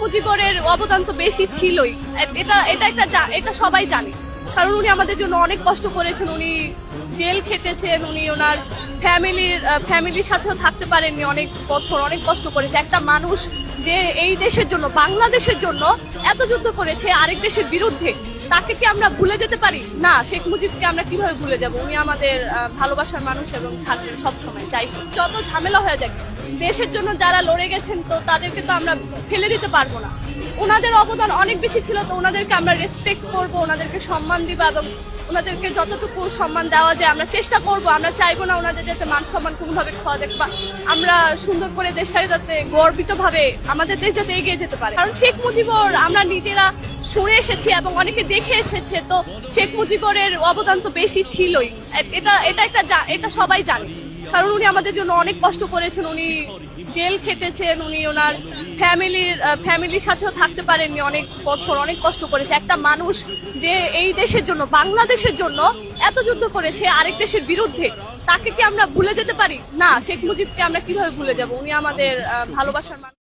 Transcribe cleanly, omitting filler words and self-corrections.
মুজিবরের অবদান তো বেশি ছিলই। এটা সবাই জানে, কারণ উনি আমাদের জন্য অনেক কষ্ট করেছেন। উনি জেল খেটেছেন, উনি ওনার ফ্যামিলির সাথেও থাকতে পারেননি অনেক বছর, অনেক কষ্ট করেছে। একটা মানুষ যে এই দেশের জন্য, বাংলাদেশের জন্য এত যুদ্ধ করেছে আরেক দেশের বিরুদ্ধে, তাকে কি আমরা ভুলে যেতে পারি? না, শেখ মুজিবকে আমরা কিভাবে ভুলে যাব? উনি আমাদের ভালোবাসার মানুষ এবং থাকবেন সবসময়। যাই হোক, যত ঝামেলা হয়ে যাক, দেশের জন্য যারা লড়ে গেছেন তো তাদেরকে তো আমরা ফেলে দিতে পারবো না। ওনাদের অবদান অনেক বেশি ছিল, তো ওনাদেরকে আমরা রেসপেক্ট করব, ওনাদেরকে সম্মান দিব এবং ওনাদেরকে যতটুকু সম্মান দেওয়া যায় আমরা চেষ্টা করব। আমরা চাইবো না ওনাদের যাতে মান সম্মান কোনোভাবে খাওয়া যাক, বা আমরা সুন্দর করে দেশটাকে যাতে গর্বিত ভাবে আমাদের দেশ যাতে এগিয়ে যেতে পারে। কারণ শেখ মুজিবর আমরা নিজেরা শুনে এসেছি এবং অনেকে দেখে এসেছে, তো শেখ মুজিবরের অবদান তো বেশি ছিলই। এটা সবাই জানে, কারণ উনি আমাদের জন্য অনেক কষ্ট করেছেন। উনি জেল খেটেছেন, উনি ওনার ফ্যামিলির সাথেও থাকতে পারেননি অনেক বছর, অনেক কষ্ট করেছে। একটা মানুষ যে এই দেশের জন্য, বাংলাদেশের জন্য এত যুদ্ধ করেছে আরেক দেশের বিরুদ্ধে, তাকে কি আমরা ভুলে যেতে পারি? না, শেখ মুজিবকে আমরা কিভাবে ভুলে যাব? উনি আমাদের ভালোবাসার মানুষ।